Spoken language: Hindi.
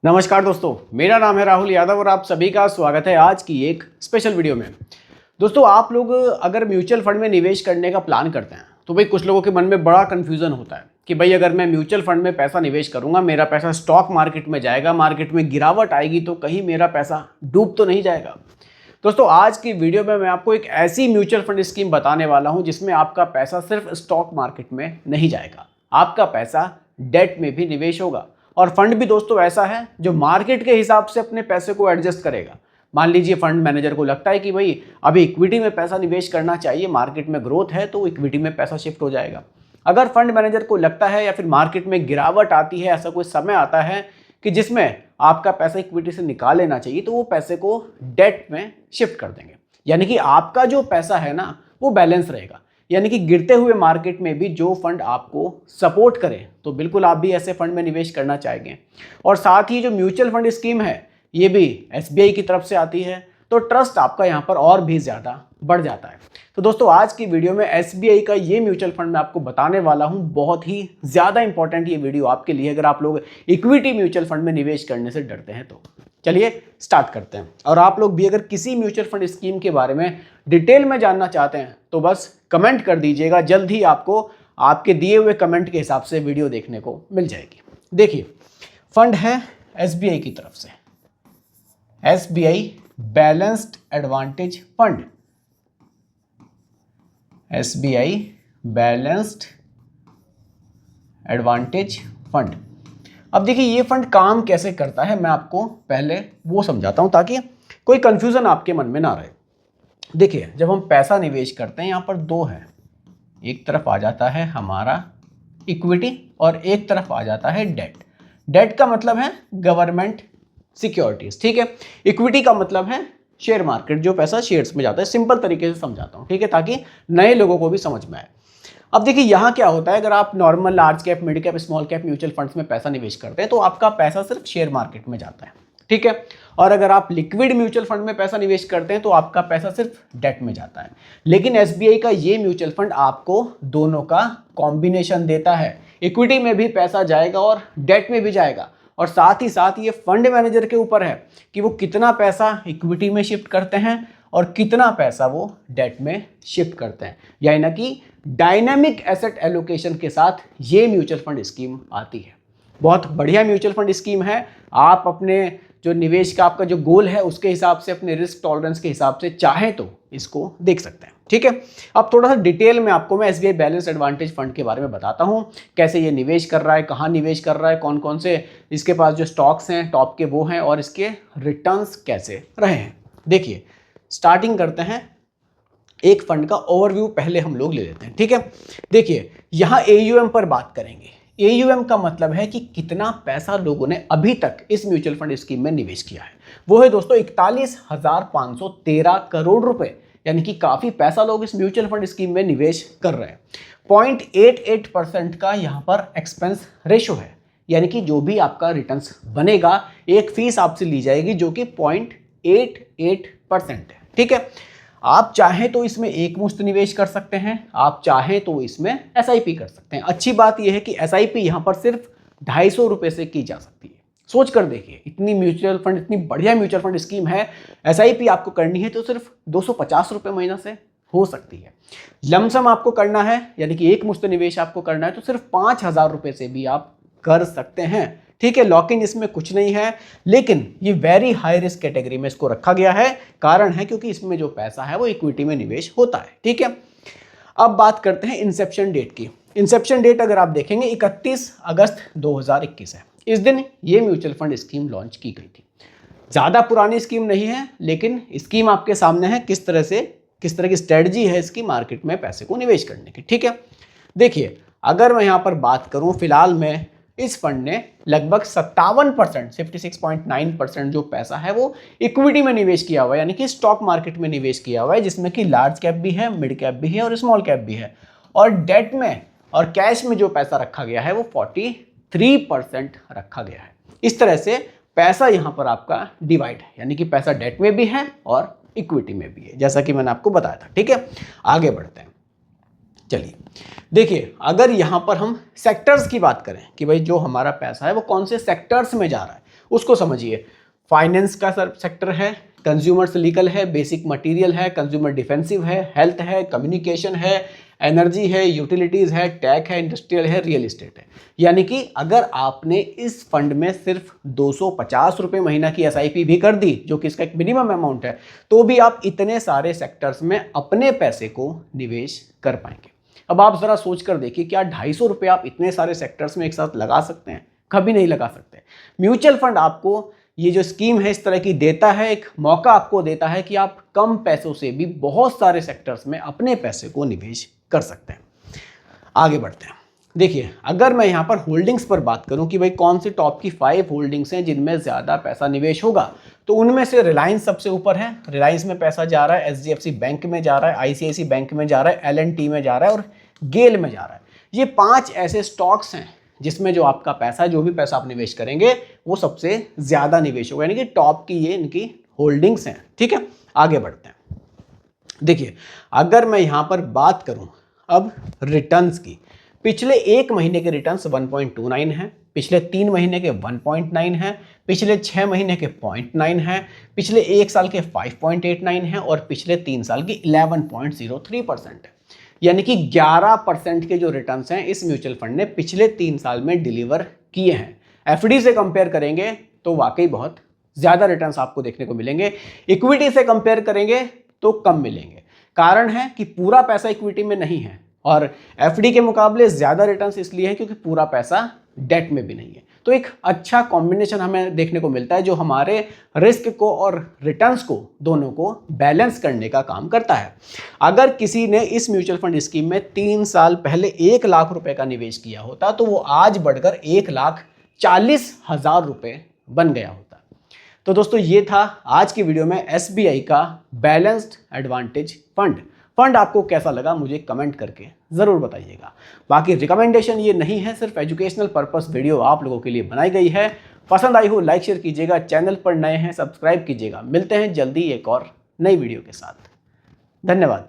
नमस्कार दोस्तों, मेरा नाम है राहुल यादव और आप सभी का स्वागत है आज की एक स्पेशल वीडियो में। दोस्तों, आप लोग अगर म्यूचुअल फंड में निवेश करने का प्लान करते हैं तो भाई कुछ लोगों के मन में बड़ा कन्फ्यूज़न होता है कि भाई अगर मैं म्यूचुअल फंड में पैसा निवेश करूंगा, मेरा पैसा स्टॉक मार्केट में जाएगा, मार्केट में गिरावट आएगी तो कहीं मेरा पैसा डूब तो नहीं जाएगा। दोस्तों, आज की वीडियो में मैं आपको एक ऐसी म्यूचुअल फंड स्कीम बताने वाला हूं जिसमें आपका पैसा सिर्फ स्टॉक मार्केट में नहीं जाएगा, आपका पैसा डेट में भी निवेश होगा। और फंड भी दोस्तों ऐसा है जो मार्केट के हिसाब से अपने पैसे को एडजस्ट करेगा। मान लीजिए फंड मैनेजर को लगता है कि भाई अभी इक्विटी में पैसा निवेश करना चाहिए, मार्केट में ग्रोथ है तो इक्विटी में पैसा शिफ्ट हो जाएगा। अगर फंड मैनेजर को लगता है या फिर मार्केट में गिरावट आती है, ऐसा कोई समय आता है कि जिसमें आपका पैसा इक्विटी से निकाल लेना चाहिए, तो वो पैसे को डेट में शिफ्ट कर देंगे। यानी कि आपका जो पैसा है ना, वो बैलेंस रहेगा। यानी कि गिरते हुए मार्केट में भी जो फंड आपको सपोर्ट करे तो बिल्कुल आप भी ऐसे फंड में निवेश करना चाहेंगे। और साथ ही जो म्यूचुअल फंड स्कीम है ये भी एसबीआई की तरफ से आती है, तो ट्रस्ट आपका यहाँ पर और भी ज़्यादा बढ़ जाता है। तो दोस्तों, आज की वीडियो में एसबीआई का ये म्यूचुअल फंड मैं आपको बताने वाला हूँ। बहुत ही ज़्यादा इंपॉर्टेंट ये वीडियो आपके लिए, अगर आप लोग इक्विटी म्यूचुअल फंड में निवेश करने से डरते हैं तो। चलिए स्टार्ट करते हैं। और आप लोग भी अगर किसी म्यूचुअल फंड स्कीम के बारे में डिटेल में जानना चाहते हैं तो बस कमेंट कर दीजिएगा, जल्द ही आपको आपके दिए हुए कमेंट के हिसाब से वीडियो देखने को मिल जाएगी। देखिए, फंड है एसबीआई की तरफ से, SBI balanced advantage fund, SBI balanced advantage fund. अब देखिए ये फंड काम कैसे करता है, मैं आपको पहले वो समझाता हूं ताकि कोई कंफ्यूजन आपके मन में ना रहे। देखिए, जब हम पैसा निवेश करते हैं, यहाँ पर दो है, एक तरफ आ जाता है हमारा इक्विटी और एक तरफ आ जाता है डेट। डेट का मतलब है गवर्नमेंट सिक्योरिटीज, ठीक है। इक्विटी का मतलब है शेयर मार्केट, जो पैसा शेयर्स में जाता है। सिंपल तरीके से समझाता हूँ, ठीक है, ताकि नए लोगों को भी समझ में आए। अब देखिए यहाँ क्या होता है, अगर आप normal large cap, mid cap, small cap mutual funds में पैसा निवेश करते हैं तो आपका पैसा सिर्फ शेयर मार्केट में जाता है, ठीक है। और अगर आप लिक्विड म्यूचुअल फंड में पैसा निवेश करते हैं तो आपका पैसा सिर्फ डेट में जाता है। लेकिन एसबीआई का ये म्यूचुअल फंड आपको दोनों का कॉम्बिनेशन देता है, इक्विटी में भी पैसा जाएगा और डेट में भी जाएगा। और साथ ही साथ ये फंड मैनेजर के ऊपर है कि वो कितना पैसा इक्विटी में शिफ्ट करते हैं और कितना पैसा वो डेट में शिफ्ट करते हैं। यानी कि डायनामिक एसेट एलोकेशन के साथ ये म्यूचुअल फंड स्कीम आती है। बहुत बढ़िया म्यूचुअल फंड स्कीम है। आप अपने जो निवेश का आपका जो गोल है उसके हिसाब से, अपने रिस्क टॉलरेंस के हिसाब से चाहें तो इसको देख सकते हैं, ठीक है। अब थोड़ा सा डिटेल में आपको मैं एसबीआई बैलेंस एडवांटेज फंड के बारे में बताता हूं, कैसे ये निवेश कर रहा है, कहाँ निवेश कर रहा है, कौन कौन से इसके पास जो स्टॉक्स हैं टॉप के वो हैं और इसके रिटर्न्स कैसे रहे हैं। देखिए, स्टार्टिंग करते हैं, एक फंड का ओवरव्यू पहले हम लोग ले लेते हैं, ठीक है। देखिए, यहाँ एयूएम पर बात करेंगे। एयूएम का मतलब है कि कितना पैसा लोगों ने अभी तक इस म्यूचुअल फंड स्कीम में निवेश किया है। वो है दोस्तों 41,513 करोड़ रुपए, यानी कि काफी पैसा लोग इस म्यूचुअल फंड स्कीम में निवेश कर रहे हैं। 0.88% का यहाँ पर एक्सपेंस रेशो है, यानी कि जो भी आपका रिटर्न्स बनेगा एक फीस आपसे ली जाएगी जो कि 0.88% है, ठीक है। आप चाहें तो इसमें एक मुश्त निवेश कर सकते हैं, आप चाहें तो इसमें एसआईपी कर सकते हैं। अच्छी बात यह है कि एसआईपी यहाँ पर सिर्फ 250 रुपये से की जा सकती है। सोच कर देखिए, इतनी म्यूचुअल फंड, इतनी बढ़िया म्यूचुअल फंड स्कीम है, एसआईपी आपको करनी है तो सिर्फ 250 रुपये महीना से हो सकती है। लमसम आपको करना है, यानी कि एक मुश्त निवेश आपको करना है तो सिर्फ 5,000 रुपये से भी आप कर सकते हैं, ठीक है। लॉक इन इसमें कुछ नहीं है, लेकिन ये वेरी हाई रिस्क कैटेगरी में इसको रखा गया है। कारण है क्योंकि इसमें जो पैसा है वो इक्विटी में निवेश होता है, ठीक है। अब बात करते हैं इंसेप्शन डेट की। इंसेप्शन डेट अगर आप देखेंगे 31 अगस्त 2021 है। इस दिन ये म्यूचुअल फंड स्कीम लॉन्च की गई थी। ज़्यादा पुरानी स्कीम नहीं है, लेकिन स्कीम आपके सामने है, किस तरह की स्ट्रेटजी है इसकी मार्केट में पैसे को निवेश करने की, ठीक है। देखिए, अगर मैं यहाँ पर बात करूँ, फिलहाल में इस फंड ने लगभग 57%, 56.9% जो पैसा है वो इक्विटी में निवेश किया हुआ है, यानी कि स्टॉक मार्केट में निवेश किया हुआ है, जिसमें कि लार्ज कैप भी है, मिड कैप भी है और स्मॉल कैप भी है। और डेट में और कैश में जो पैसा रखा गया है वो 43% रखा गया है। इस तरह से पैसा यहाँ पर आपका डिवाइड है, यानी कि पैसा डेट में भी है और इक्विटी में भी है, जैसा कि मैंने आपको बताया था, ठीक है। आगे बढ़ते हैं। चलिए देखिए, अगर यहाँ पर हम सेक्टर्स की बात करें कि भाई जो हमारा पैसा है वो कौन से सेक्टर्स में जा रहा है, उसको समझिए। फाइनेंस का सेक्टर है, कंज्यूमर सिलिकल है, बेसिक मटेरियल है, कंज्यूमर डिफेंसिव है, हेल्थ है, कम्युनिकेशन है, एनर्जी है, यूटिलिटीज़ है, टेक है, इंडस्ट्रियल है, रियल एस्टेट है। यानी कि अगर आपने इस फंड में सिर्फ 250 रुपये महीना की SIP भी कर दी, जो कि इसका एक मिनिमम अमाउंट है, तो भी आप इतने सारे सेक्टर्स में अपने पैसे को निवेश कर पाएंगे। अब आप ज़रा सोच कर देखिए, क्या 250 रुपये आप इतने सारे सेक्टर्स में एक साथ लगा सकते हैं? कभी नहीं लगा सकते। म्यूचुअल फंड आपको ये जो स्कीम है इस तरह की देता है, एक मौका आपको देता है कि आप कम पैसों से भी बहुत सारे सेक्टर्स में अपने पैसे को निवेश कर सकते हैं। आगे बढ़ते हैं। देखिए, अगर मैं यहाँ पर होल्डिंग्स पर बात करूँ कि भाई कौन सी टॉप की 5 होल्डिंग्स हैं जिनमें ज़्यादा पैसा निवेश होगा, तो उनमें से रिलायंस सबसे ऊपर है। रिलायंस में पैसा जा रहा है, SGFC बैंक में जा रहा है, ICICI बैंक में जा रहा है, L&T में जा रहा है और गेल में जा रहा है। ये 5 ऐसे स्टॉक्स हैं जिसमें जो आपका पैसा, जो भी पैसा आप निवेश करेंगे, वो सबसे ज़्यादा निवेश होगा, यानी कि टॉप की ये इनकी होल्डिंग्स हैं। ठीक है, आगे बढ़ते हैं। देखिए, अगर मैं यहाँ पर बात करूँ अब रिटर्न्स की, पिछले 1 महीने के रिटर्न्स 1.29 हैं, पिछले 3 महीने के 1.9 हैं, पिछले 6 महीने के 0.9 हैं, पिछले 1 साल के 5.89 हैं और पिछले 3 साल की 11.03% है। यानी कि 11% के जो रिटर्न्स हैं इस म्यूचुअल फंड ने पिछले 3 साल में डिलीवर किए हैं। FD से कंपेयर करेंगे तो वाकई बहुत ज़्यादा रिटर्न्स आपको देखने को मिलेंगे, इक्विटी से कंपेयर करेंगे तो कम मिलेंगे। कारण है कि पूरा पैसा इक्विटी में नहीं है और FD के मुकाबले ज़्यादा रिटर्न्स इसलिए है क्योंकि पूरा पैसा डेट में भी नहीं है। तो एक अच्छा कॉम्बिनेशन हमें देखने को मिलता है जो हमारे रिस्क को और रिटर्न्स को दोनों को बैलेंस करने का काम करता है। अगर किसी ने इस म्यूचुअल फंड स्कीम में 3 साल पहले 1 लाख रुपए का निवेश किया होता तो वो आज बढ़कर 1,40,000 रुपये बन गया होता। तो दोस्तों, ये था आज की वीडियो में SBI का बैलेंस्ड एडवांटेज फंड आपको कैसा लगा मुझे कमेंट करके ज़रूर बताइएगा। बाकी रिकमेंडेशन ये नहीं है, सिर्फ एजुकेशनल पर्पस वीडियो आप लोगों के लिए बनाई गई है। पसंद आई हो लाइक शेयर कीजिएगा, चैनल पर नए हैं सब्सक्राइब कीजिएगा। मिलते हैं जल्दी एक और नई वीडियो के साथ। धन्यवाद।